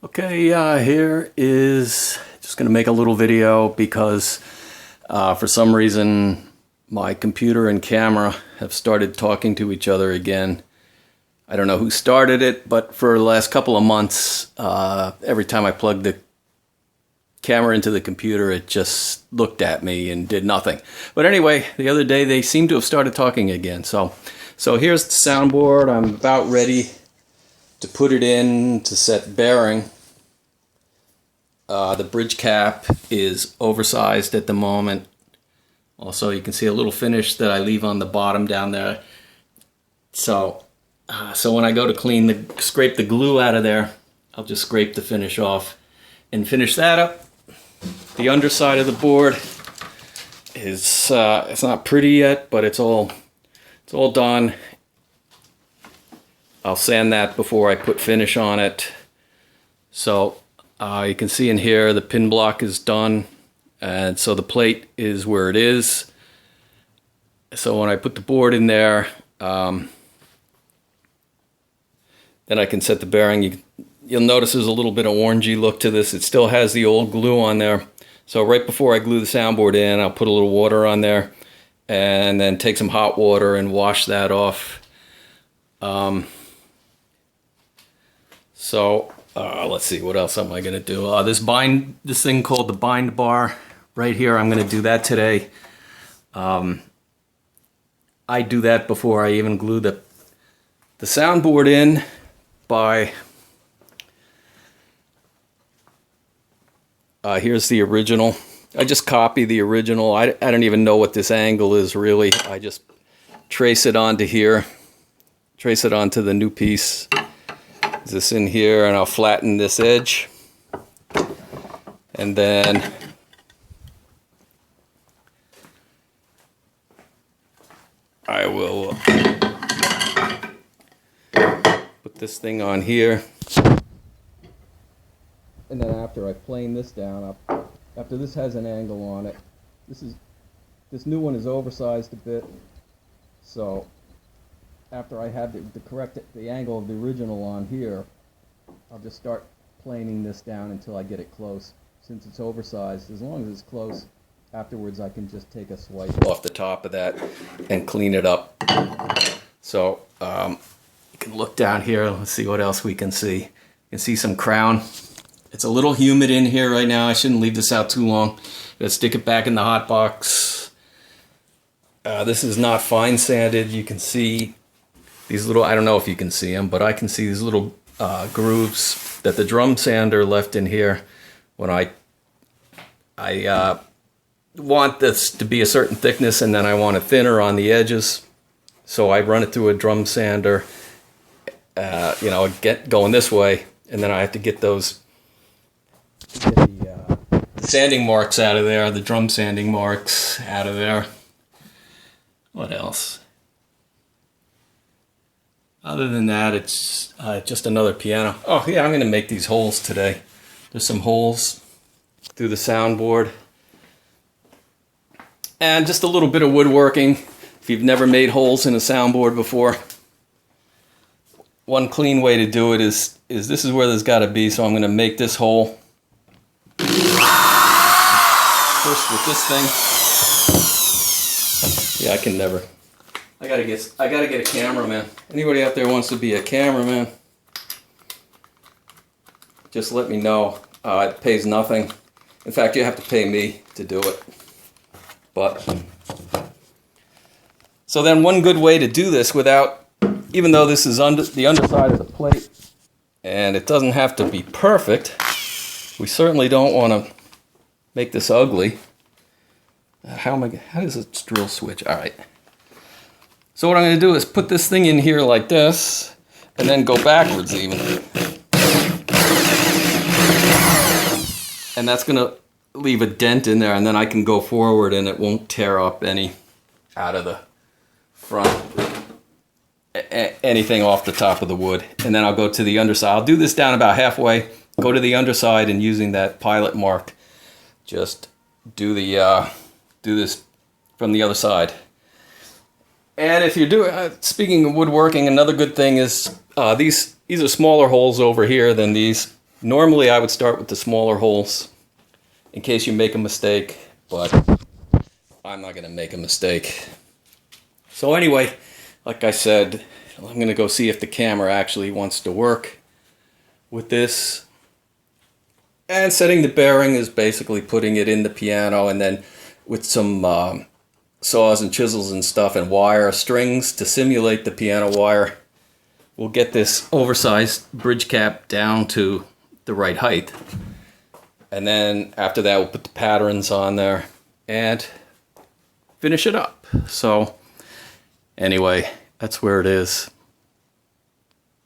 Okay, here is just going to make a little video because for some reason my computer and camera have started talking to each other again. I don't know who started it, but for the last couple of months, every time I plugged the camera into the computer, it just looked at me and did nothing. But anyway, the other day they seem to have started talking again. So here's the soundboard. I'm about ready to put it in to set bearing. The bridge cap is oversized at the moment. Also, you can see a little finish that I leave on the bottom down there. So when I go to scrape the glue out of there, I'll just scrape the finish off and finish that up. The underside of the board is it's not pretty yet, but it's all done. I'll sand that before I put finish on it. So you can see in here the pin block is done, and so the plate is where it is. So when I put the board in there, then I can set the bearing. You'll notice there's a little bit of orangey look to this. It still has the old glue on there. So right before I glue the soundboard in, I'll put a little water on there and then take some hot water and wash that off. Let's see, what else am I going to do? This thing called the bind bar right here, I'm going to do that today. I do that before I even glue the soundboard in by... here's the original. I just copy the original. I don't even know what this angle is really. I just trace it onto here. Trace it onto the new piece. This in here, and I'll flatten this edge. And then I will put this thing on here. And then after I plane this down, after this has an angle on it, this new one is oversized a bit. So after I have the angle of the original on here, I'll just start planing this down until I get it close. Since it's oversized, as long as it's close, afterwards I can just take a swipe off the top of that and clean it up. So you can look down here. Let's see what else we can see. You can see some crown. It's a little humid in here right now. I shouldn't leave this out too long. Let's stick it back in the hot box. This is not fine sanded. You can see these little, I don't know if you can see them, but I can see these little grooves that the drum sander left in here when I want this to be a certain thickness, and then I want it thinner on the edges. So I run it through a drum sander, going this way, and then I have to get the sanding marks out of there, the drum sanding marks out of there. What else? Other than that, it's just another piano. Oh yeah, I'm going to make these holes today. There's some holes through the soundboard. And just a little bit of woodworking. If you've never made holes in a soundboard before, one clean way to do it is this is where there's got to be, so I'm going to make this hole. First with this thing. Yeah, I can never. I gotta get a cameraman. Anybody out there wants to be a cameraman, just let me know. It pays nothing. In fact, you have to pay me to do it. But so then one good way to do this without, even though this is the underside of the plate, and it doesn't have to be perfect, we certainly don't want to make this ugly. How does it drill switch? All right. So what I'm going to do is put this thing in here like this, and then go backwards even. And that's going to leave a dent in there, and then I can go forward and it won't tear up any out of the front, anything off the top of the wood. And then I'll go to the underside. I'll do this down about halfway, go to the underside, and using that pilot mark, just do this from the other side. And if you're doing, speaking of woodworking, another good thing is these are smaller holes over here than these Normally I would start with the smaller holes in case you make a mistake, but I'm not going to make a mistake. So anyway, like I said, I'm going to go see if the camera actually wants to work with this. And setting the bearing is basically putting it in the piano, and then with some saws and chisels and stuff and wire strings to simulate the piano wire, we'll get this oversized bridge cap down to the right height. And then after that, we'll put the patterns on there and finish it up. So anyway, that's where it is.